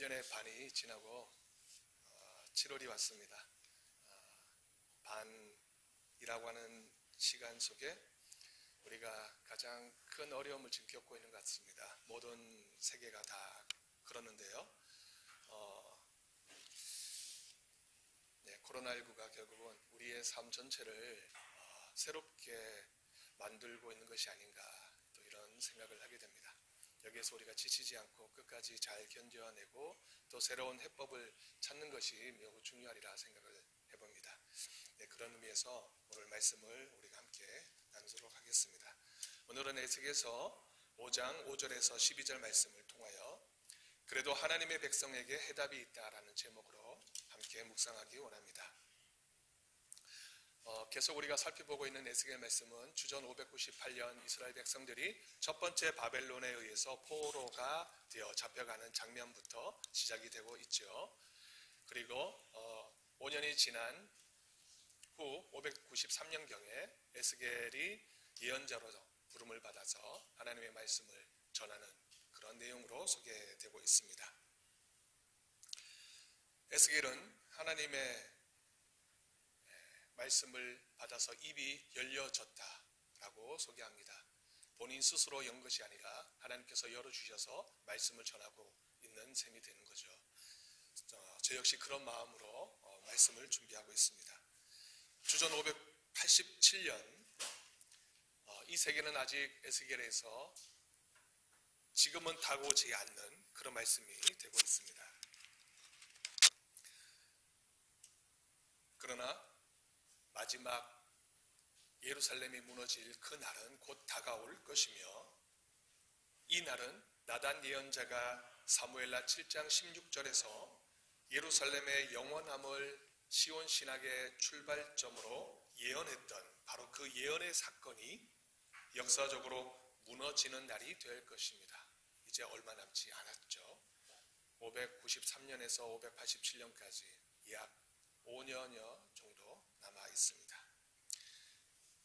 1년의 반이 지나고 7월이 왔습니다. 반이라고 하는 시간 속에 우리가 가장 큰 어려움을 지금 겪고 있는 것 같습니다. 모든 세계가 다 그러는데요. 코로나19가 결국은 우리의 삶 전체를 새롭게 만들고 있는 것이 아닌가, 또 이런 생각을 하게 됩니다. 여기에서 우리가 지치지 않고 끝까지 잘 견뎌내고 또 새로운 해법을 찾는 것이 매우 중요하리라 생각을 해봅니다. 그런 의미에서 오늘 말씀을 우리가 함께 나누도록 하겠습니다. 오늘은 에스겔서 5장 5절에서 12절 말씀을 통하여 그래도 하나님의 백성에게 해답이 있다라는 제목으로 함께 묵상하기 원합니다. 계속 우리가 살펴보고 있는 에스겔 말씀은 주전 598년 이스라엘 백성들이 첫 번째 바벨론에 의해서 포로가 되어 잡혀가는 장면부터 시작이 되고 있죠. 그리고 5년이 지난 후 593년경에 에스겔이 예언자로 부름을 받아서 하나님의 말씀을 전하는 그런 내용으로 소개되고 있습니다. 에스겔은 하나님의 말씀을 받아서 입이 열려졌다라고 소개합니다. 본인 스스로 연 것이 아니라 하나님께서 열어주셔서 말씀을 전하고 있는 셈이 되는 거죠. 저 역시 그런 마음으로 말씀을 준비하고 있습니다. 주전 587년 이 세계는 아직 에스겔에서 지금은 다가오지 않는 그런 말씀이 되고 있습니다. 그러나 마지막 예루살렘이 무너질 그 날은 곧 다가올 것이며, 이 날은 나단 예언자가 사무엘하 7장 16절에서 예루살렘의 영원함을 시온 신학의 출발점으로 예언했던 바로 그 예언의 사건이 역사적으로 무너지는 날이 될 것입니다. 이제 얼마 남지 않았죠. 593년에서 587년까지 약 5년여 정도 남아 있습니다.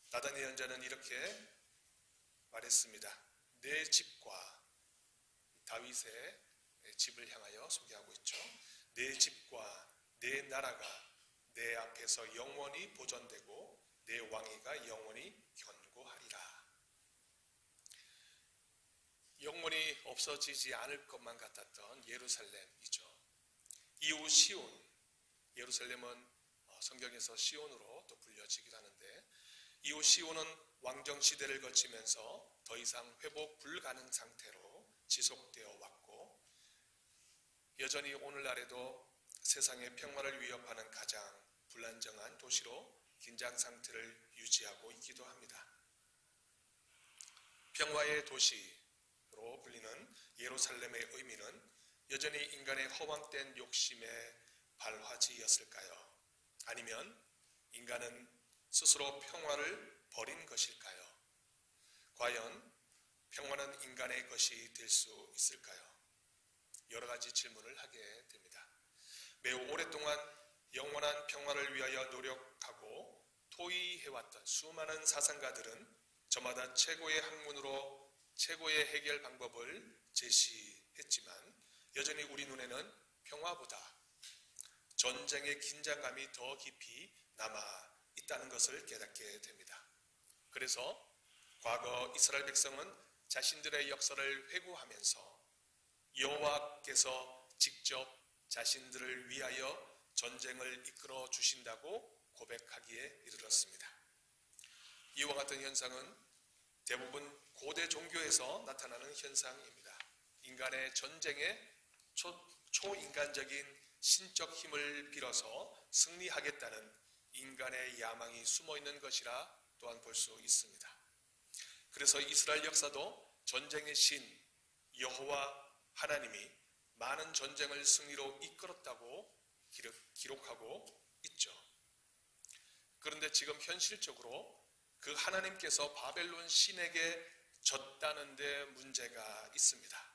나단 예언자는 이렇게 말했습니다. 내 집과, 다윗의 집을 향하여 소개하고 있죠. 내 집과 내 나라가 내 앞에서 영원히 보존되고 내 왕위가 영원히 견고하리라. 영원히 없어지지 않을 것만 같았던 예루살렘이죠. 이후 시온, 예루살렘은 성경에서 시온으로 또 불려지기도 하는데, 이후 시온은 왕정 시대를 거치면서 더 이상 회복 불가능 상태로 지속되어 왔고, 여전히 오늘날에도 세상의 평화를 위협하는 가장 불안정한 도시로 긴장 상태를 유지하고 있기도 합니다. 평화의 도시로 불리는 예루살렘의 의미는 여전히 인간의 허황된 욕심의 발화지였을까요? 아니면 인간은 스스로 평화를 버린 것일까요? 과연 평화는 인간의 것이 될 수 있을까요? 여러 가지 질문을 하게 됩니다. 매우 오랫동안 영원한 평화를 위하여 노력하고 토의해왔던 수많은 사상가들은 저마다 최고의 학문으로 최고의 해결 방법을 제시했지만 여전히 우리 눈에는 평화보다 전쟁의 긴장감이 더 깊이 남아 있다는 것을 깨닫게 됩니다. 그래서 과거 이스라엘 백성은 자신들의 역사를 회고하면서 여호와께서 직접 자신들을 위하여 전쟁을 이끌어 주신다고 고백하기에 이르렀습니다. 이와 같은 현상은 대부분 고대 종교에서 나타나는 현상입니다. 인간의 전쟁에 초인간적인 신적 힘을 빌어서 승리하겠다는 인간의 야망이 숨어있는 것이라 또한 볼 수 있습니다. 그래서 이스라엘 역사도 전쟁의 신 여호와 하나님이 많은 전쟁을 승리로 이끌었다고 기록하고 있죠. 그런데 지금 현실적으로 그 하나님께서 바벨론 신에게 졌다는 데 문제가 있습니다.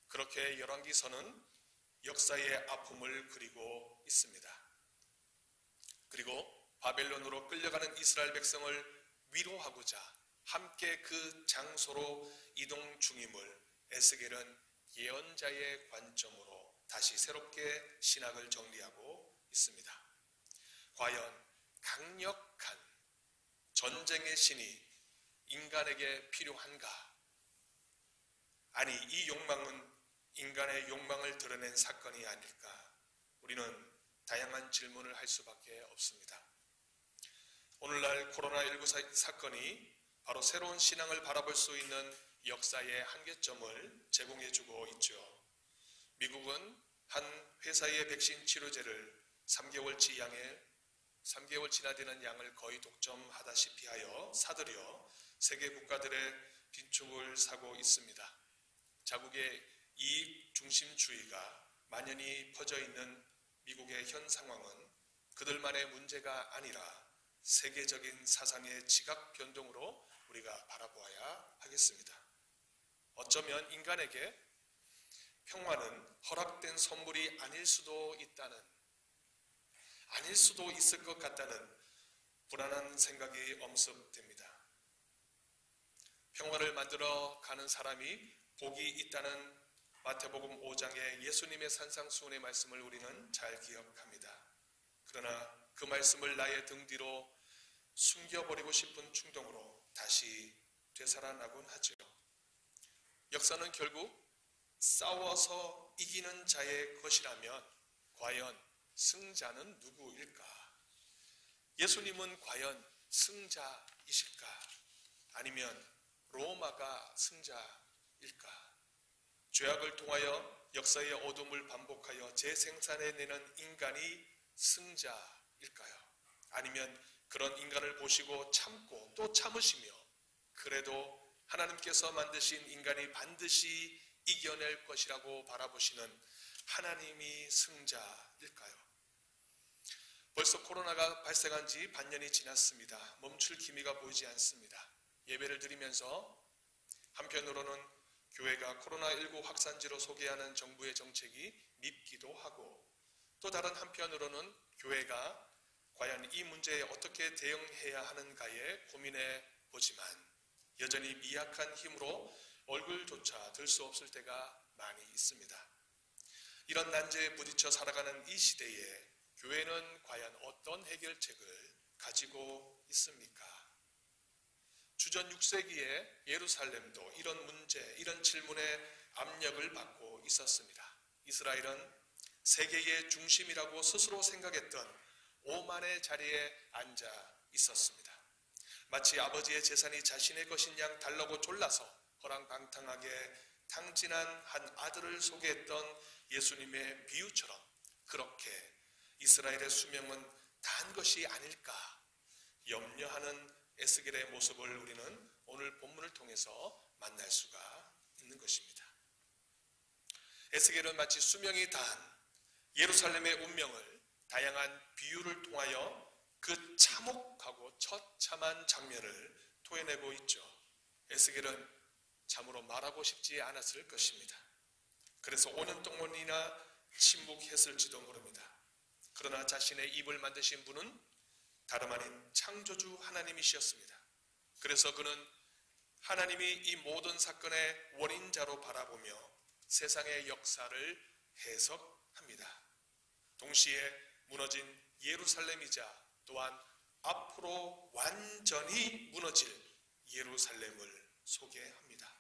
그렇게 열왕기서는 역사의 아픔을 그리고 있습니다. 그리고 바벨론으로 끌려가는 이스라엘 백성을 위로하고자 함께 그 장소로 이동 중임을 에스겔은 예언자의 관점으로 다시 새롭게 신학을 정리하고 있습니다. 과연 강력한 전쟁의 신이 인간에게 필요한가? 아니, 이 욕망은 인간의 욕망을 드러낸 사건이 아닐까? 우리는 다양한 질문을 할 수밖에 없습니다. 오늘날 코로나19 사건이 바로 새로운 신앙을 바라볼 수 있는 역사의 한계점을 제공해주고 있죠. 미국은 한 회사의 백신 치료제를 3개월 지나되는 양을 거의 독점하다시피 하여 사들여 세계 국가들의 빈축을 사고 있습니다. 자국의 이익 중심주의가 만연히 퍼져 있는 미국의 현 상황은 그들만의 문제가 아니라 세계적인 사상의 지각 변동으로 우리가 바라보아야 하겠습니다. 어쩌면 인간에게 평화는 허락된 선물이 아닐 수도 있을 것 같다는 불안한 생각이 엄습됩니다. 평화를 만들어 가는 사람이 복이 있다는 마태복음 5장의 예수님의 산상수훈의 말씀을 우리는 잘 기억합니다. 그러나 그 말씀을 나의 등 뒤로 숨겨버리고 싶은 충동으로 다시 되살아나곤 하죠. 역사는 결국 싸워서 이기는 자의 것이라면 과연 승자는 누구일까? 예수님은 과연 승자이실까? 아니면 로마가 승자일까? 죄악을 통하여 역사의 어둠을 반복하여 재생산해내는 인간이 승자일까요? 아니면 그런 인간을 보시고 참고 또 참으시며 그래도 하나님께서 만드신 인간이 반드시 이겨낼 것이라고 바라보시는 하나님이 승자일까요? 벌써 코로나가 발생한 지 반년이 지났습니다. 멈출 기미가 보이지 않습니다. 예배를 드리면서 한편으로는 교회가 코로나19 확산지로 소개하는 정부의 정책이 밉기도 하고 또 다른 한편으로는 교회가 과연 이 문제에 어떻게 대응해야 하는가에 고민해 보지만 여전히 미약한 힘으로 얼굴조차 들 수 없을 때가 많이 있습니다. 이런 난제에 부딪혀 살아가는 이 시대에 교회는 과연 어떤 해결책을 가지고 있습니까? 주전 6세기에 예루살렘도 이런 문제, 이런 질문에 압력을 받고 있었습니다. 이스라엘은 세계의 중심이라고 스스로 생각했던 오만의 자리에 앉아 있었습니다. 마치 아버지의 재산이 자신의 것인 양 달라고 졸라서 허랑방탕하게 탕진한 한 아들을 소개했던 예수님의 비유처럼 그렇게 이스라엘의 수명은 단 것이 아닐까 염려하는 에스겔의 모습을 우리는 오늘 본문을 통해서 만날 수가 있는 것입니다. 에스겔은 마치 수명이 단 예루살렘의 운명을 다양한 비유를 통하여 그 참혹하고 처참한 장면을 토해내고 있죠. 에스겔은 참으로 말하고 싶지 않았을 것입니다. 그래서 5년 동안이나 침묵했을지도 모릅니다. 그러나 자신의 입을 만드신 분은 다름 아닌 창조주 하나님이셨습니다. 그래서 그는 하나님이 이 모든 사건의 원인자로 바라보며 세상의 역사를 해석합니다. 동시에 무너진 예루살렘이자 또한 앞으로 완전히 무너질 예루살렘을 소개합니다.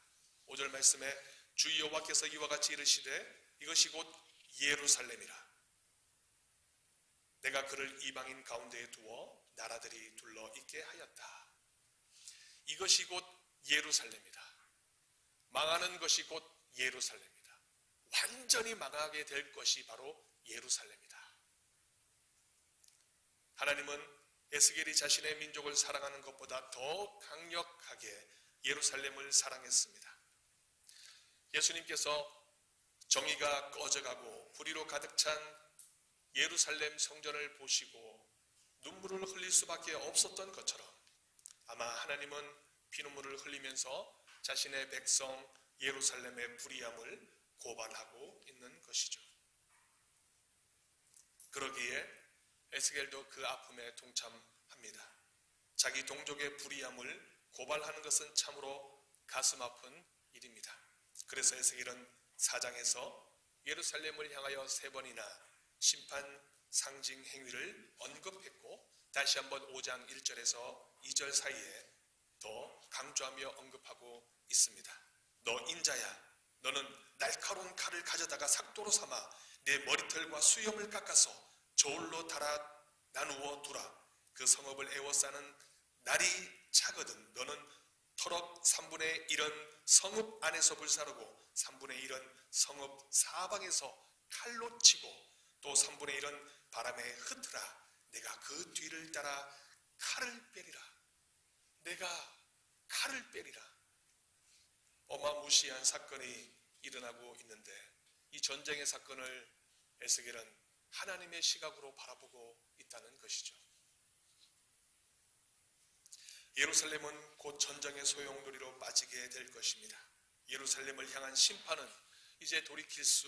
5절 말씀에 주 여호와께서 이와 같이 이르시되 이것이 곧 예루살렘이라. 내가 그를 이방인 가운데에 두어 나라들이 둘러 있게 하였다. 이것이 곧 예루살렘이다. 망하는 것이 곧 예루살렘이다. 완전히 망하게 될 것이 바로 예루살렘이다. 하나님은 에스겔이 자신의 민족을 사랑하는 것보다 더 강력하게 예루살렘을 사랑했습니다. 예수님께서 정의가 꺼져가고 불의로 가득 찬 예루살렘 성전을 보시고 눈물을 흘릴 수밖에 없었던 것처럼 아마 하나님은 피눈물을 흘리면서 자신의 백성 예루살렘의 불의함을 고발하고 있는 것이죠. 그러기에 에스겔도 그 아픔에 동참합니다. 자기 동족의 불의함을 고발하는 것은 참으로 가슴 아픈 일입니다. 그래서 에스겔은 4장에서 예루살렘을 향하여 3번이나 심판 상징 행위를 언급했고 다시 한번 5장 1절에서 2절 사이에 더 강조하며 언급하고 있습니다. 너 인자야, 너는 날카로운 칼을 가져다가 삭도로 삼아 내 머리털과 수염을 깎아서 저울로 달아 나누어 두라. 그 성읍을 에워싸는 날이 차거든 너는 터럭 3분의 1은 성읍 안에서 불사르고 3분의 1은 성읍 사방에서 칼로 치고 또 3분의 1은 바람에 흩으라. 내가 그 뒤를 따라 칼을 빼리라. 내가 칼을 빼리라. 어마무시한 사건이 일어나고 있는데 이 전쟁의 사건을 에스겔은 하나님의 시각으로 바라보고 있다는 것이죠. 예루살렘은 곧 전쟁의 소용돌이로 빠지게 될 것입니다. 예루살렘을 향한 심판은 이제 돌이킬 수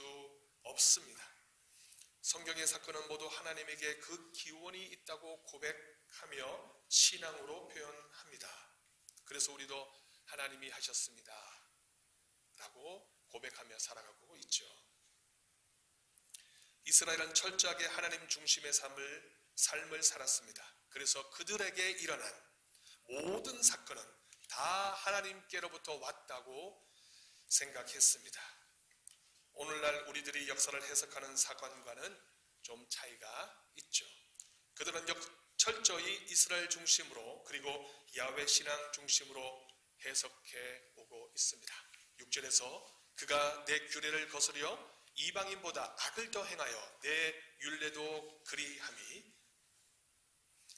없습니다. 성경의 사건은 모두 하나님에게 그 기원이 있다고 고백하며 신앙으로 표현합니다. 그래서 우리도 하나님이 하셨습니다 라고 고백하며 살아가고 있죠. 이스라엘은 철저하게 하나님 중심의 삶을 살았습니다. 그래서 그들에게 일어난 모든 사건은 다 하나님께로부터 왔다고 생각했습니다. 오늘날 우리들이 역사를 해석하는 사건과는 좀 차이가 있죠. 그들은 철저히 이스라엘 중심으로 그리고 야훼 신앙 중심으로 해석해 오고 있습니다. 6절에서 그가 내 규례를 거스려 이방인보다 악을 더 행하여 내 율례도 그리함이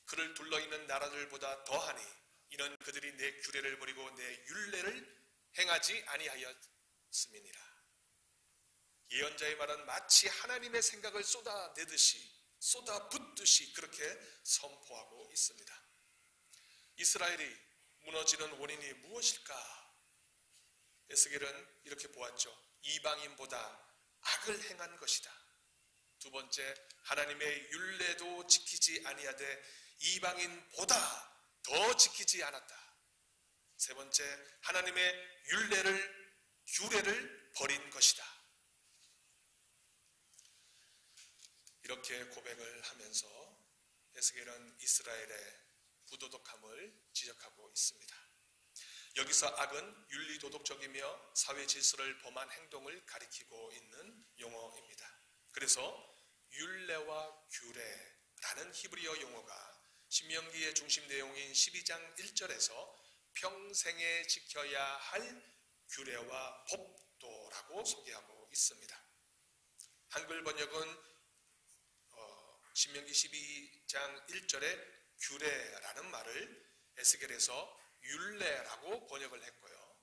그를 둘러있는 나라들보다 더하니 이는 그들이 내 규례를 버리고 내 율례를 행하지 아니하였음이니라. 예언자의 말은 마치 하나님의 생각을 쏟아내듯이 쏟아붓듯이 그렇게 선포하고 있습니다. 이스라엘이 무너지는 원인이 무엇일까? 에스겔은 이렇게 보았죠. 이방인보다 악을 행한 것이다. 두 번째, 하나님의 율례도 지키지 아니하되 이방인보다 더 지키지 않았다. 세 번째, 하나님의 규례를 버린 것이다. 이렇게 고백을 하면서 에스겔은 이스라엘의 부도덕함을 지적하고 있습니다. 여기서 악은 윤리도덕적이며 사회 질서를 범한 행동을 가리키고 있는 용어입니다. 그래서 율례와 규례라는 히브리어 용어가 신명기의 중심 내용인 12장 1절에서 평생에 지켜야 할 규례와 법도라고 소개하고 있습니다. 한글 번역은 신명기 12장 1절에 규례라는 말을 에스겔에서 율례라고 번역을 했고요.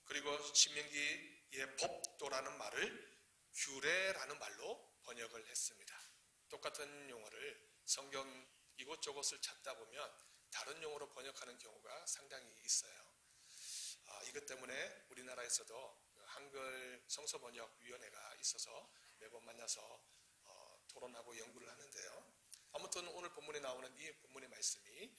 그리고 신명기의 법도라는 말을 규례라는 말로 번역을 했습니다. 똑같은 용어를 성경 이곳저곳을 찾다 보면 다른 용어로 번역하는 경우가 상당히 있어요. 이것 때문에 우리나라에서도 한글 성서번역위원회가 있어서 매번 만나서 토론하고 연구를 하는데요. 아무튼 오늘 본문에 나오는 이 본문의 말씀이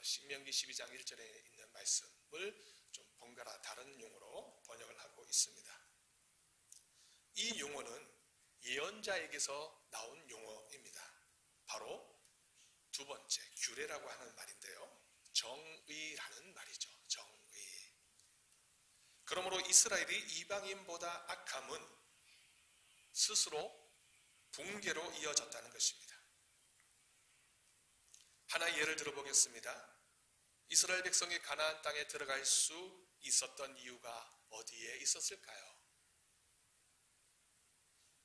신명기 12장 1절에 있는 말씀을 좀 번갈아 다른 용어로 번역을 하고 있습니다. 이 용어는 예언자에게서 나온 용어입니다. 바로 두 번째, 규례라고 하는 말인데요. 정의라는 말이죠. 정의. 그러므로 이스라엘이 이방인보다 악함은 스스로 붕괴로 이어졌다는 것입니다. 하나 예를 들어보겠습니다. 이스라엘 백성이 가나안 땅에 들어갈 수 있었던 이유가 어디에 있었을까요?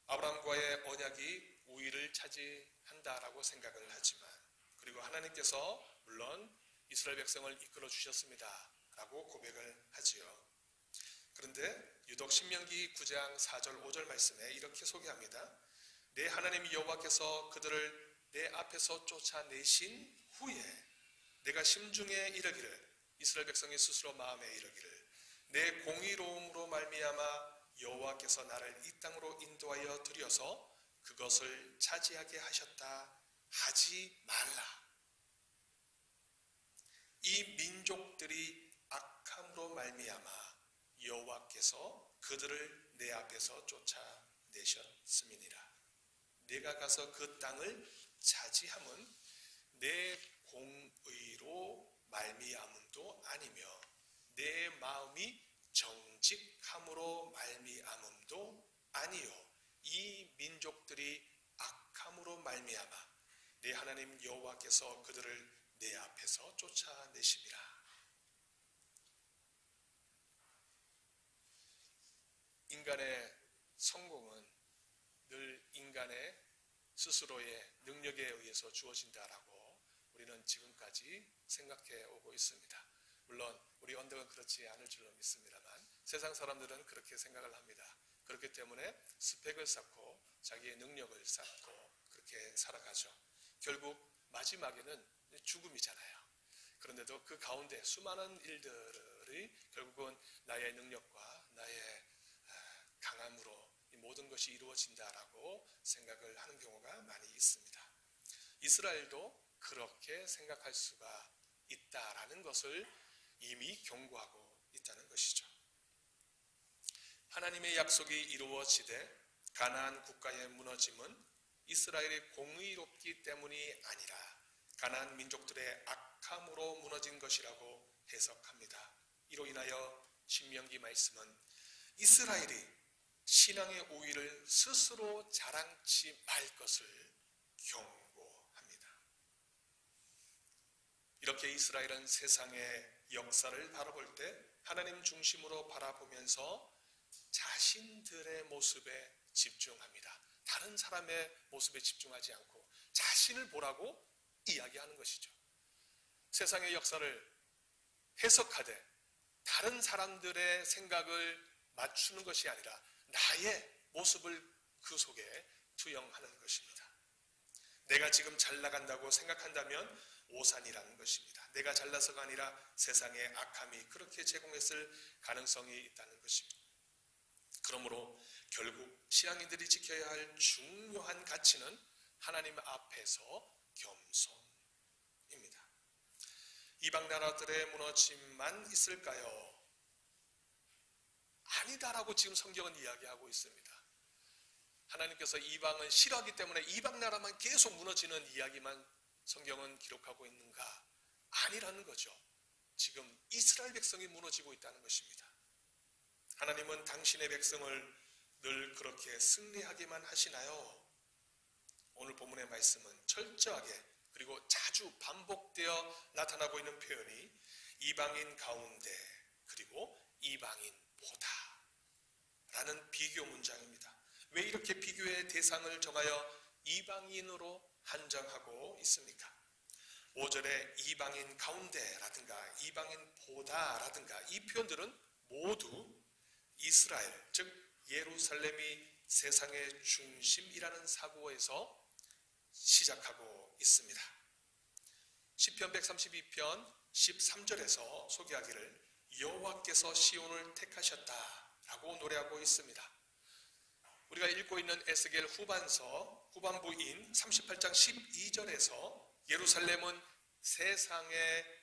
아브라함과의 언약이 우위를 차지한다라고 생각을 하지만, 그리고 하나님께서 물론 이스라엘 백성을 이끌어 주셨습니다 라고 고백을 하지요. 그런데 유독 신명기 9장 4절 5절 말씀에 이렇게 소개합니다. 내 하나님 여호와께서 그들을 내 앞에서 쫓아내신 후에 내가 심중에 이르기를, 이스라엘 백성이 스스로 마음에 이르기를, 내 공의로움으로 말미암아 여호와께서 나를 이 땅으로 인도하여 들여서 그것을 차지하게 하셨다 하지 말라. 이 민족들이 악함으로 말미암아 여호와께서 그들을 내 앞에서 쫓아내셨다. 내셨음이니라. 내가 가서 그 땅을 차지함은 내 공의로 말미암음도 아니며 내 마음이 정직함으로 말미암음도 아니요 이 민족들이 악함으로 말미암아 내 하나님 여호와께서 그들을 내 앞에서 쫓아내심이라. 인간의 성공은 늘 인간의 스스로의 능력에 의해서 주어진다라고 우리는 지금까지 생각해 오고 있습니다. 물론 우리 언덕은 그렇지 않을 줄로 믿습니다만 세상 사람들은 그렇게 생각을 합니다. 그렇기 때문에 스펙을 쌓고 자기의 능력을 쌓고 그렇게 살아가죠. 결국 마지막에는 죽음이잖아요. 그런데도 그 가운데 수많은 일들이 결국은 나의 능력과 나의 강함으로 이 모든 것이 이루어진다라고 생각을 하는 경우가 많이 있습니다. 이스라엘도 그렇게 생각할 수가 있다라는 것을 이미 경고하고 있다는 것이죠. 하나님의 약속이 이루어지되 가나안 국가의 무너짐은 이스라엘이 공의롭기 때문이 아니라 가나안 민족들의 악함으로 무너진 것이라고 해석합니다. 이로 인하여 신명기 말씀은 이스라엘이 신앙의 우위를 스스로 자랑치 말 것을 경고합니다. 이렇게 이스라엘은 세상의 역사를 바라볼 때 하나님 중심으로 바라보면서 자신들의 모습에 집중합니다. 다른 사람의 모습에 집중하지 않고 자신을 보라고 이야기하는 것이죠. 세상의 역사를 해석하되 다른 사람들의 생각을 맞추는 것이 아니라 나의 모습을 그 속에 투영하는 것입니다. 내가 지금 잘 나간다고 생각한다면 오산이라는 것입니다. 내가 잘나서가 아니라 세상의 악함이 그렇게 제공했을 가능성이 있다는 것입니다. 그러므로 결국 신앙인들이 지켜야 할 중요한 가치는 하나님 앞에서 겸손입니다. 이방 나라들의 무너짐만 있을까요? 아니다라고 지금 성경은 이야기하고 있습니다. 하나님께서 이방을 싫어하기 때문에 이방 나라만 계속 무너지는 이야기만 성경은 기록하고 있는가? 아니라는 거죠. 지금 이스라엘 백성이 무너지고 있다는 것입니다. 하나님은 당신의 백성을 늘 그렇게 승리하게만 하시나요? 오늘 본문의 말씀은 철저하게 그리고 자주 반복되어 나타나고 있는 표현이 이방인 가운데 그리고 이방인보다 라는 비교 문장입니다. 왜 이렇게 비교의 대상을 정하여 이방인으로 한정하고 있습니까? 5절에 이방인 가운데라든가 이방인보다라든가 이 표현들은 모두 이스라엘, 즉 예루살렘이 세상의 중심이라는 사고에서 시작하고 있습니다. 시편 132편 13절에서 소개하기를 여호와께서 시온을 택하셨다라고 노래하고 있습니다. 우리가 읽고 있는 에스겔 후반부인 38장 12절에서 예루살렘은 세상의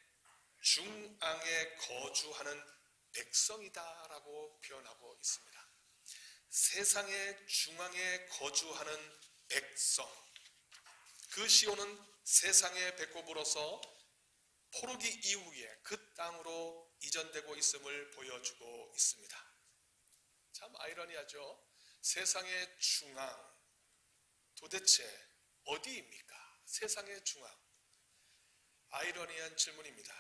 중앙에 거주하는 백성이다라고 표현하고 있습니다. 세상의 중앙에 거주하는 백성. 그 시온은 세상의 배꼽으로서 포로기 이후에 그 땅으로 이전되고 있음을 보여주고 있습니다. 참 아이러니하죠. 세상의 중앙, 도대체 어디입니까? 세상의 중앙. 아이러니한 질문입니다.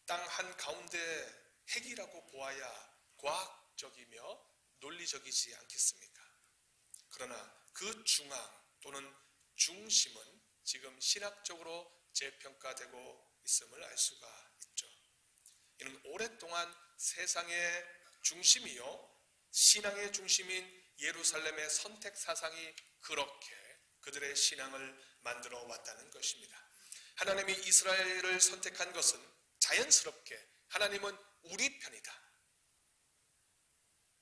땅 한가운데 핵이라고 보아야 과학적이며 논리적이지 않겠습니까? 그러나 그 중앙 또는 중심은 지금 신학적으로 재평가되고 있음을 알 수가 있죠. 이는 오랫동안 세상의 중심이요 신앙의 중심인 예루살렘의 선택 사상이 그렇게 그들의 신앙을 만들어 왔다는 것입니다. 하나님이 이스라엘을 선택한 것은 자연스럽게 하나님은 우리 편이다.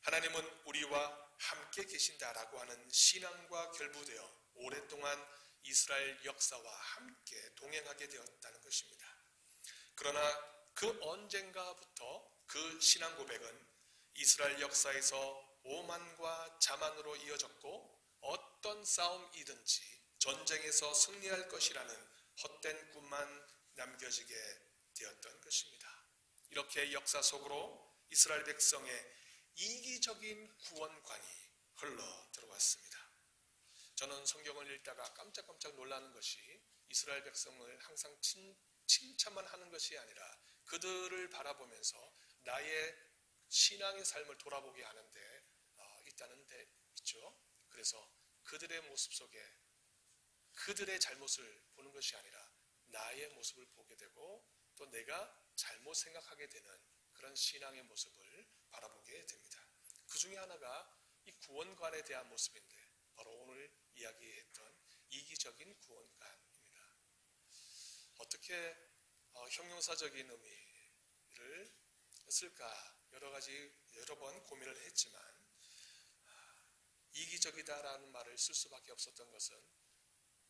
하나님은 우리와 함께 계신다라고 하는 신앙과 결부되어 오랫동안 이스라엘 역사와 함께 동행하게 되었다는 것입니다. 그러나 그 언젠가부터 그 신앙 고백은 이스라엘 역사에서 오만과 자만으로 이어졌고 어떤 싸움이든지 전쟁에서 승리할 것이라는 헛된 꿈만 남겨지게 되었던 것입니다. 이렇게 역사 속으로 이스라엘 백성의 이기적인 구원관이 흘러 들어왔습니다. 저는 성경을 읽다가 깜짝깜짝 놀라는 것이 이스라엘 백성을 항상 칭찬만 하는 것이 아니라 그들을 바라보면서 나의 신앙의 삶을 돌아보게 하는데 있다는 데 있죠. 그래서 그들의 모습 속에 그들의 잘못을 보는 것이 아니라 나의 모습을 보게 되고 또 내가 잘못 생각하게 되는 그런 신앙의 모습을 바라보게 됩니다. 그 중에 하나가 이 구원관에 대한 모습인데 바로 오늘 이야기했던 이기적인 구원관입니다. 어떻게 형용사적인 의미를 쓸까 여러 번 고민을 했지만 이기적이다라는 말을 쓸 수밖에 없었던 것은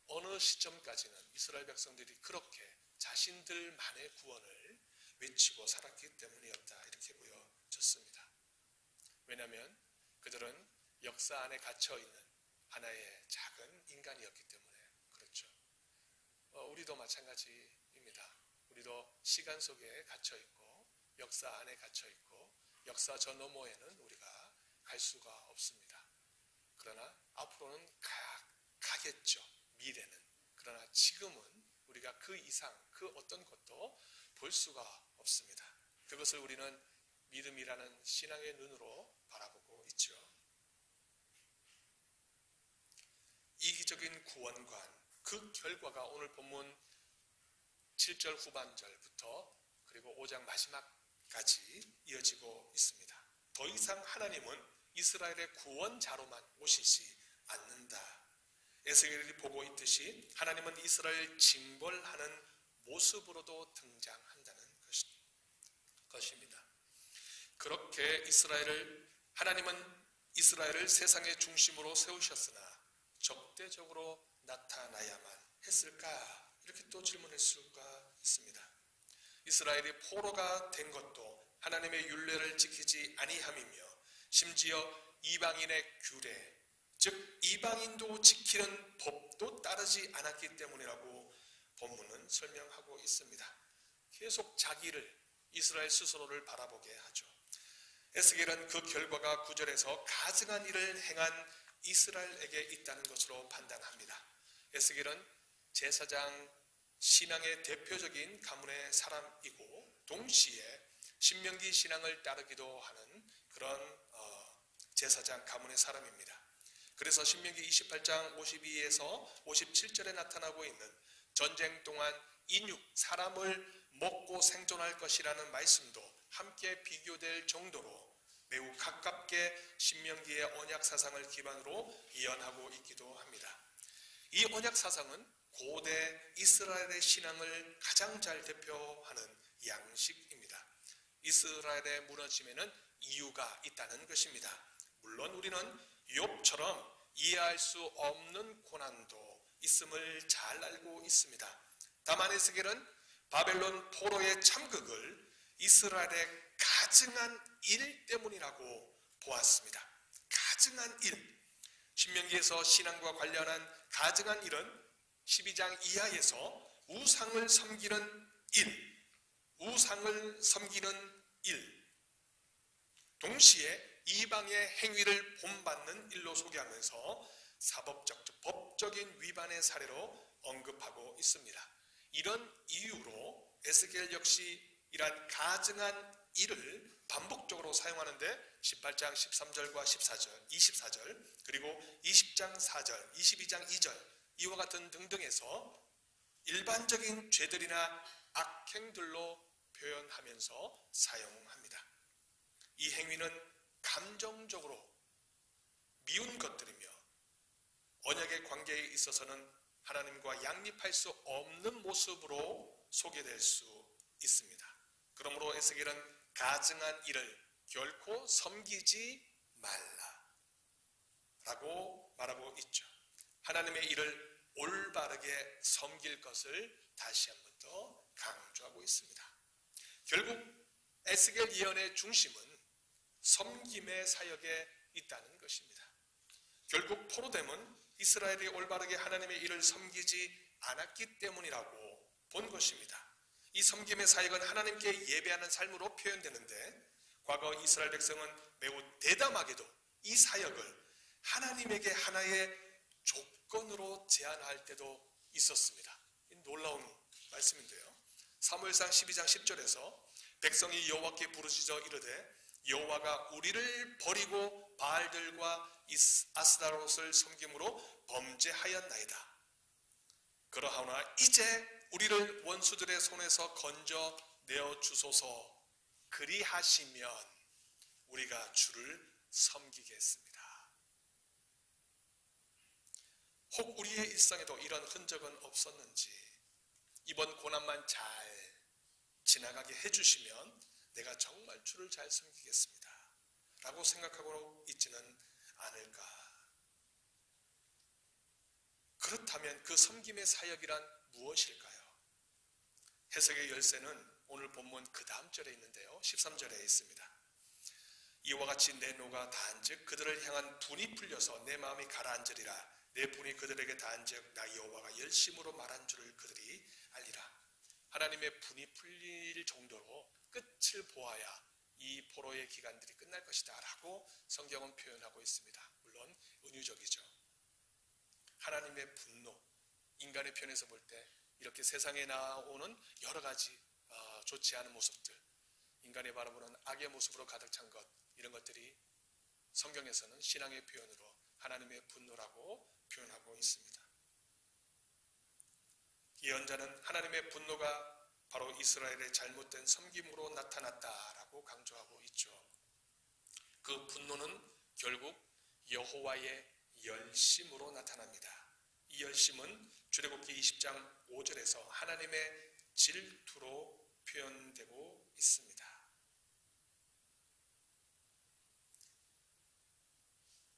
어느 시점까지는 이스라엘 백성들이 그렇게 자신들만의 구원을 외치고 살았기 때문이었다 이렇게 보여졌습니다. 왜냐하면 그들은 역사 안에 갇혀있는 하나의 작은 인간이었기 때문에 그렇죠. 우리도 마찬가지입니다. 우리도 시간 속에 갇혀있고 역사 안에 갇혀있고 역사 저 너머에는 우리가 갈 수가 없습니다. 그러나 앞으로는 가겠죠. 미래는. 그러나 지금은 우리가 그 이상 그 어떤 것도 볼 수가 없습니다. 그것을 우리는 믿음이라는 신앙의 눈으로 바라보고 있죠. 이기적인 구원관, 그 결과가 오늘 본문 7절 후반절부터 그리고 5장 마지막까지 이어지고 있습니다. 더 이상 하나님은 이스라엘의 구원자로만 오시지 않는다. 에스겔이 보고 있듯이 하나님은 이스라엘 징벌하는 모습으로도 등장한다는 것입니다. 그렇게 하나님은 이스라엘을 세상의 중심으로 세우셨으나 적대적으로 나타나야만 했을까? 이렇게 또 질문할 수가 있습니다. 이스라엘이 포로가 된 것도 하나님의 율례를 지키지 아니함이며 심지어 이방인의 규례, 즉 이방인도 지키는 법도 따르지 않았기 때문이라고 본문은 설명하고 있습니다. 계속 자기를 이스라엘 스스로를 바라보게 하죠. 에스겔은 그 결과가 9절에서 가증한 일을 행한 이스라엘에게 있다는 것으로 판단합니다. 에스겔은 제사장 신앙의 대표적인 가문의 사람이고 동시에 신명기 신앙을 따르기도 하는 그런 제사장 가문의 사람입니다. 그래서 신명기 28장 52에서 57절에 나타나고 있는 전쟁 동안 인육, 사람을 먹고 생존할 것이라는 말씀도 함께 비교될 정도로 매우 가깝게 신명기의 언약사상을 기반으로 이해하고 있기도 합니다. 이 언약사상은 고대 이스라엘의 신앙을 가장 잘 대표하는 양식입니다. 이스라엘의 무너짐에는 이유가 있다는 것입니다. 물론 우리는 욥처럼 이해할 수 없는 고난도 있음을 잘 알고 있습니다. 다만 에스겔은 바벨론 포로의 참극을 이스라엘의 가증한 일 때문이라고 보았습니다. 가증한 일. 신명기에서 신앙과 관련한 가증한 일은 12장 이하에서 우상을 섬기는 일, 동시에 이방의 행위를 본받는 일로 소개하면서 사법적, 법적인 위반의 사례로 언급하고 있습니다. 이런 이유로 에스겔 역시 이러한 가증한 일을 반복적으로 사용하는데 18장 13절과 24절 그리고 20장 4절, 22장 2절 이와 같은 등등에서 일반적인 죄들이나 악행들로 표현하면서 사용합니다. 이 행위는 감정적으로 미운 것들이며 언약의 관계에 있어서는 하나님과 양립할 수 없는 모습으로 소개될 수 있습니다. 그러므로 에스겔은 가증한 일을 결코 섬기지 말라라고 말하고 있죠. 하나님의 일을 올바르게 섬길 것을 다시 한 번 더 강조하고 있습니다. 결국 에스겔 예언의 중심은 섬김의 사역에 있다는 것입니다. 결국 포로됨은 이스라엘이 올바르게 하나님의 일을 섬기지 않았기 때문이라고 본 것입니다. 이 섬김의 사역은 하나님께 예배하는 삶으로 표현되는데 과거 이스라엘 백성은 매우 대담하게도 이 사역을 하나님에게 하나의 조건으로 제한할 때도 있었습니다. 놀라운 말씀인데요. 사무엘상 12장 10절에서 백성이 여호와께 부르짖어 이르되 여호와가 우리를 버리고 바알들과 아스타롯을 섬김으로 범죄하였나이다. 그러하오나 이제 우리를 원수들의 손에서 건져 내어 주소서. 그리하시면 우리가 주를 섬기겠습니다. 혹 우리의 일상에도 이런 흔적은 없었는지 이번 고난만 잘 지나가게 해주시면 내가 정말 주를 잘 섬기겠습니다 라고 생각하고 있지는 않을까. 그렇다면 그 섬김의 사역이란 무엇일까요? 해석의 열쇠는 오늘 본문 그 다음 절에 있는데요. 13절에 있습니다. 이와 같이 내 노가 다한즉 그들을 향한 분이 풀려서 내 마음이 가라앉으리라. 내 분이 그들에게 다한즉 나 여호와가 열심으로 말한 줄을 그들이 알리라. 하나님의 분이 풀릴 정도로 끝을 보아야 이 포로의 기간들이 끝날 것이다 라고 성경은 표현하고 있습니다. 물론 은유적이죠. 하나님의 분노, 인간의 편에서 볼 때 이렇게 세상에 나오는 여러 가지 좋지 않은 모습들, 인간의 바라보는 악의 모습으로 가득 찬 것, 이런 것들이 성경에서는 신앙의 표현으로 하나님의 분노라고 표현하고 있습니다. 예언자는 하나님의 분노가 바로 이스라엘의 잘못된 섬김으로 나타났다라고 강조하고 있죠. 그 분노는 결국 여호와의 열심으로 나타납니다. 이 열심은 출애굽기 20장 5절에서 하나님의 질투로 표현되고 있습니다.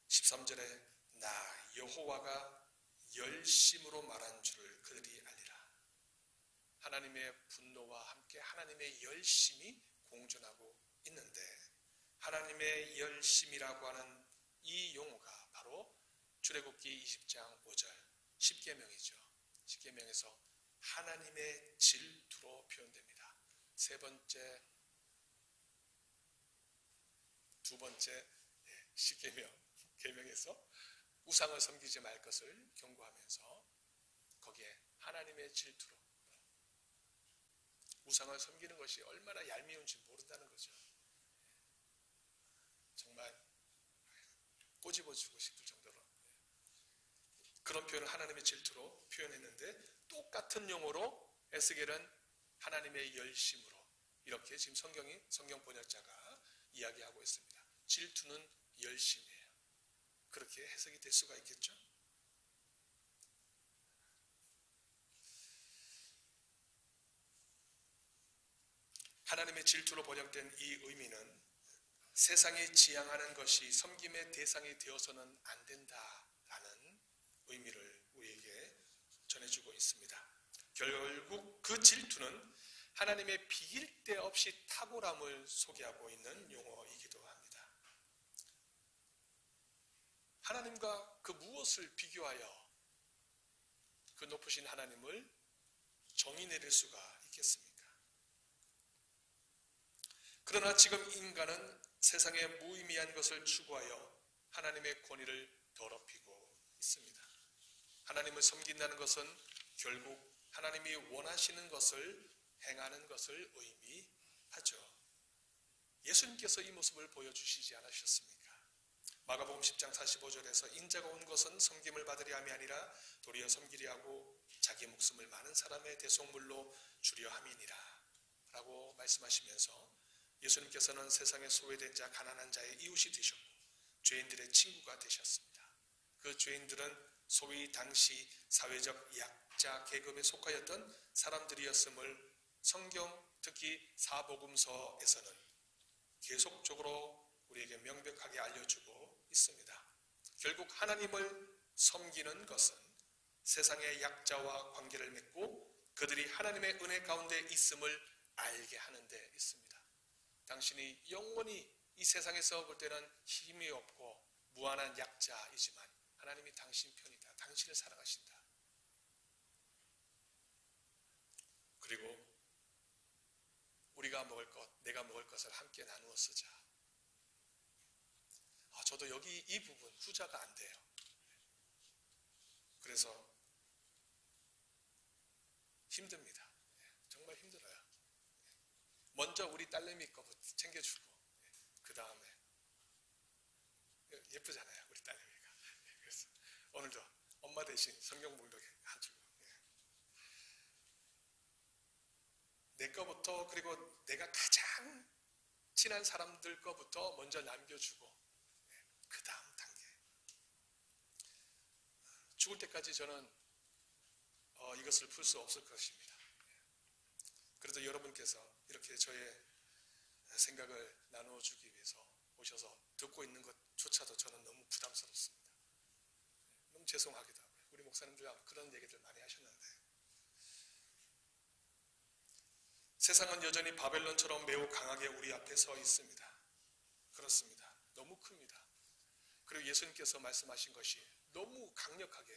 13절에 나 여호와가 열심으로 말한 줄을 그들이 알리라. 하나님의 분노와 함께 하나님의 열심이 공존하고 있는데 하나님의 열심이라고 하는 이 용어가 바로 출애굽기 20장 5절 10계명이죠. 10계명에서 하나님의 질투로 표현됩니다. 두 번째 10계명에서 우상을 섬기지 말 것을 경고하면서 거기에 하나님의 질투로 우상을 섬기는 것이 얼마나 얄미운지 모른다는 거죠. 정말 꼬집어주고 싶을 정도로 그런 표현을 하나님의 질투로 표현했는데 똑같은 용어로 에스겔은 하나님의 열심으로 이렇게 지금 성경 번역자가 이야기하고 있습니다. 질투는 열심이에요. 그렇게 해석이 될 수가 있겠죠? 하나님의 질투로 번역된 이 의미는 세상이 지향하는 것이 섬김의 대상이 되어서는 안 된다라는 의미를 우리에게 전해주고 있습니다. 결국 그 질투는 하나님의 비길 데 없이 탁월함을 소개하고 있는 용어이기도 합니다. 하나님과 그 무엇을 비교하여 그 높으신 하나님을 정의 내릴 수가 있겠습니까? 그러나 지금 인간은 세상의 무의미한 것을 추구하여 하나님의 권위를 더럽히고 있습니다. 하나님을 섬긴다는 것은 결국 하나님이 원하시는 것을 행하는 것을 의미하죠. 예수님께서 이 모습을 보여주시지 않으셨습니까? 마가복음 10장 45절에서 인자가 온 것은 섬김을 받으려 함이 아니라 도리어 섬기려 하고 자기 목숨을 많은 사람의 대속물로 주려 함이니라 라고 말씀하시면서 예수님께서는 세상에 소외된 자, 가난한 자의 이웃이 되셨고 죄인들의 친구가 되셨습니다. 그 죄인들은 소위 당시 사회적 약자 계급에 속하였던 사람들이었음을 성경, 특히 사복음서에서는 계속적으로 우리에게 명백하게 알려주고 있습니다. 결국 하나님을 섬기는 것은 세상의 약자와 관계를 맺고 그들이 하나님의 은혜 가운데 있음을 알게 하는 데 있습니다. 당신이 영원히 이 세상에서 볼 때는 힘이 없고 무한한 약자이지만 하나님이 당신 편이다. 당신을 사랑하신다. 그리고 우리가 먹을 것, 내가 먹을 것을 함께 나누어 쓰자. 저도 여기 이 부분 후자가 안 돼요. 그래서 힘듭니다. 정말 힘들어요. 먼저 우리 딸내미 거부터 챙겨주고 그 다음에 예쁘잖아요, 우리 딸내미가. 그래서 오늘도 엄마 대신 성경 봉독 해주고 내 거부터, 그리고 내가 가장 친한 사람들 거부터 먼저 남겨주고 그 다음 단계. 죽을 때까지 저는 이것을 풀 수 없을 것입니다. 그래도 여러분께서 이렇게 저의 생각을 나누어주기 위해서 오셔서 듣고 있는 것조차도 저는 너무 부담스럽습니다. 너무 죄송하기도 하고요. 우리 목사님들 그런 얘기들 많이 하셨는데, 세상은 여전히 바벨론처럼 매우 강하게 우리 앞에 서 있습니다. 그렇습니다. 너무 큽니다. 그리고 예수님께서 말씀하신 것이 너무 강력하게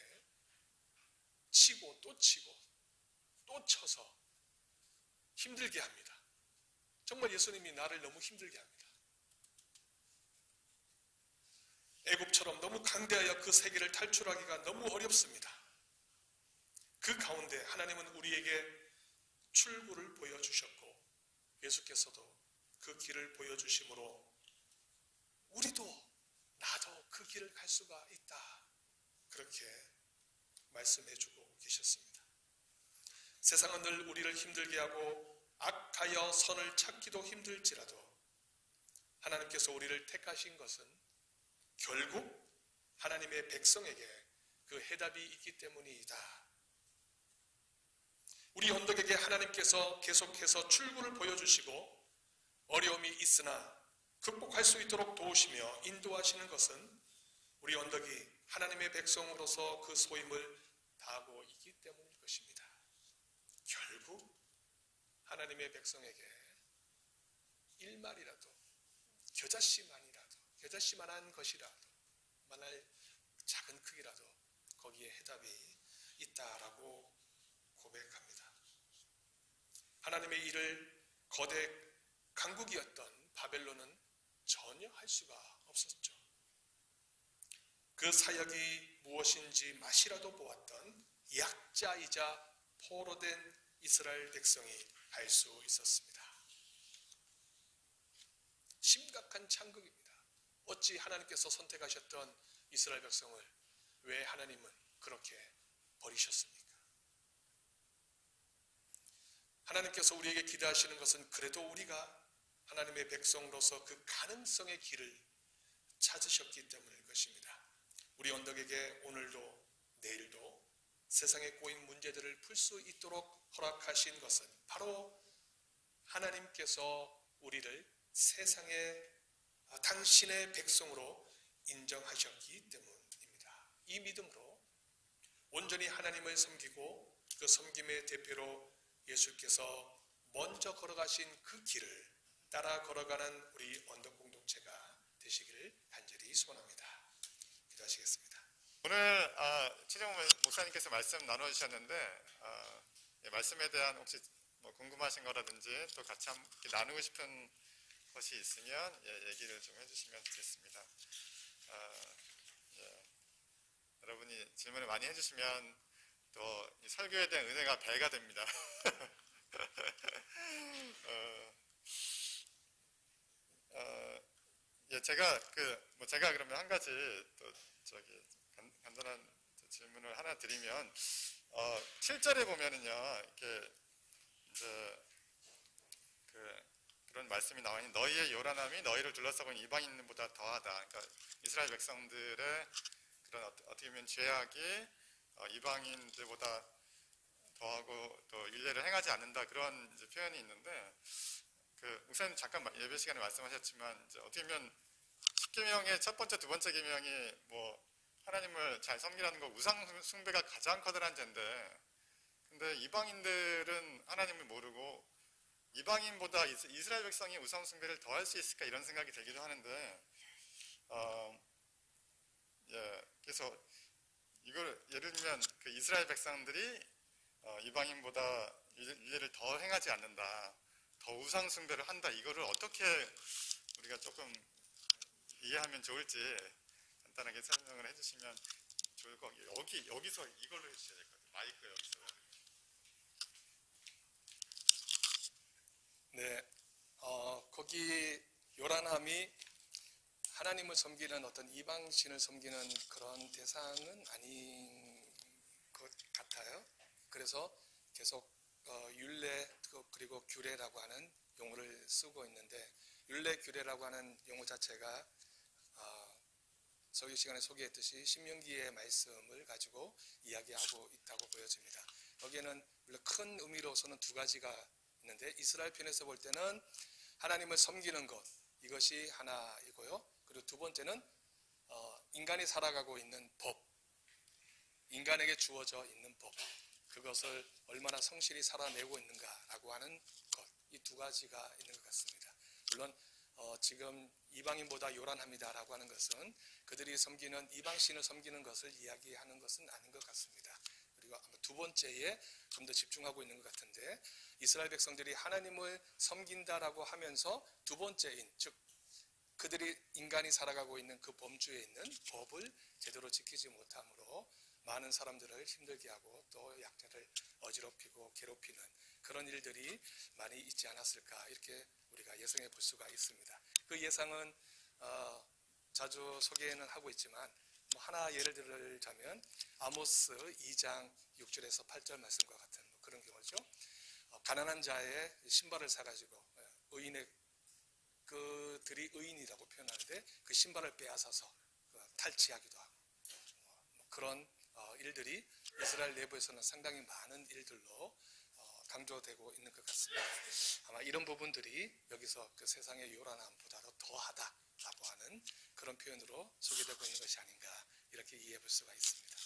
치고 또 쳐서 힘들게 합니다. 정말 예수님이 나를 너무 힘들게 합니다. 애굽처럼 너무 강대하여 그 세계를 탈출하기가 너무 어렵습니다. 그 가운데 하나님은 우리에게 출구를 보여주셨고 예수께서도 그 길을 보여주심으로 우리도 나도 그 길을 갈 수가 있다. 그렇게 말씀해주고 계셨습니다. 세상은 늘 우리를 힘들게 하고 악하여 선을 찾기도 힘들지라도 하나님께서 우리를 택하신 것은 결국 하나님의 백성에게 그 해답이 있기 때문이다. 우리 언덕에게 하나님께서 계속해서 출구를 보여주시고 어려움이 있으나 극복할 수 있도록 도우시며 인도하시는 것은 우리 언덕이 하나님의 백성으로서 그 소임을 다하고 있기 때문일 것입니다. 결국 하나님의 백성에게 일말이라도 겨자씨만한 것이라도 만날 작은 크기라도 거기에 해답이 있다라고 고백합니다. 하나님의 일을 거대 강국이었던 바벨론은 전혀 할 수가 없었죠. 그 사역이 무엇인지 맛이라도 보았던 약자이자 포로된 이스라엘 백성이 알 수 있었습니다. 심각한 창극입니다. 어찌 하나님께서 선택하셨던 이스라엘 백성을 왜 하나님은 그렇게 버리셨습니까? 하나님께서 우리에게 기대하시는 것은 그래도 우리가 하나님의 백성으로서 그 가능성의 길을 찾으셨기 때문일 것입니다. 우리 언덕에게 오늘도 내일도 세상에 꼬인 문제들을 풀 수 있도록 허락하신 것은 바로 하나님께서 우리를 세상의 당신의 백성으로 인정하셨기 때문입니다. 이 믿음으로 온전히 하나님을 섬기고 그 섬김의 대표로 예수께서 먼저 걸어가신 그 길을 따라 걸어가는 우리 언덕 공동체가 되시기를 간절히 소원합니다. 기도하시겠습니다. 오늘 최정호 목사님께서 말씀 나눠주셨는데 말씀에 대한 혹시 궁금하신 거라든지 또 같이 함께 나누고 싶은 것이 있으면 얘기를 좀 해주시면 좋겠습니다. 여러분이 질문을 많이 해주시면 또 이 설교에 대한 은혜가 배가 됩니다. 제가 그러면 한 가지 또 간단한 질문을 하나 드리면 7절에 보면은요 이렇게 이제 그런 말씀이 나와 있는 너희의 요란함이 너희를 둘러싸고 있는 이방인보다 더하다. 그러니까 이스라엘 백성들의 그런 어떻게 보면 죄악이 이방인들보다 더하고 또 율례를 행하지 않는다 그런 이제 표현이 있는데 목사님 잠깐 예배 시간에 말씀하셨지만 이제 어떻게 보면 10계명의 첫 번째, 두 번째 계명이 하나님을 잘 섬기라는 거 우상 숭배가 가장 커다란 죄인데 근데 이방인들은 하나님을 모르고 이방인보다 이스라엘 백성이 우상 숭배를 더 할 수 있을까 이런 생각이 들기도 하는데 예, 그래서 이걸 예를 들면 그 이스라엘 백성들이 이방인보다 일을 더 행하지 않는다, 더 우상 숭배를 한다, 이거를 어떻게 우리가 조금 이해하면 좋을지 간단하게 설명을 해주시면 좋을 것 같아요. 여기서 이걸로 해주셔야 될 것 같아요. 마이크 여기서. 네, 거기 요란함이 하나님을 섬기는 어떤 이방신을 섬기는 그런 대상은 아닌 것 같아요. 그래서 계속 율례 그리고 규례라고 하는 용어를 쓰고 있는데, 율례 규례라고 하는 용어 자체가 설교 시간에 소개했듯이 신명기의 말씀을 가지고 이야기하고 있다고 보여집니다. 여기에는 물론 큰 의미로서는 두 가지가 있는데, 이스라엘 편에서 볼 때는 하나님을 섬기는 것, 이것이 하나이고요. 그리고 두 번째는 인간이 살아가고 있는 법, 인간에게 주어져 있는 법, 그것을 얼마나 성실히 살아내고 있는가라고 하는 것, 이 두 가지가 있는 것 같습니다. 물론 지금 이방인보다 요란합니다라고 하는 것은 그들이 섬기는 이방신을 섬기는 것을 이야기하는 것은 아닌 것 같습니다. 그리고 두 번째에 좀 더 집중하고 있는 것 같은데, 이스라엘 백성들이 하나님을 섬긴다라고 하면서 두 번째인, 즉 그들이 인간이 살아가고 있는 그 범주에 있는 법을 제대로 지키지 못함으로 많은 사람들을 힘들게 하고 또 약자를 어지럽히고 괴롭히는 그런 일들이 많이 있지 않았을까, 이렇게 우리가 예상해 볼 수가 있습니다. 그 예상은 자주 소개는 하고 있지만 하나 예를 들자면 아모스 2장 6절에서 8절 말씀과 같은 그런 경우죠. 가난한 자의 신발을 사가지고 의인의 그들이 의인이라고 표현하는데 그 신발을 빼앗아서 탈취하기도 하고 그런 일들이 이스라엘 내부에서는 상당히 많은 일들로 강조되고 있는 것 같습니다. 아마 이런 부분들이 여기서 그 세상의 요란함보다도 더하다라고 하는 그런 표현으로 소개되고 있는 것이 아닌가, 이렇게 이해해 볼 수가 있습니다.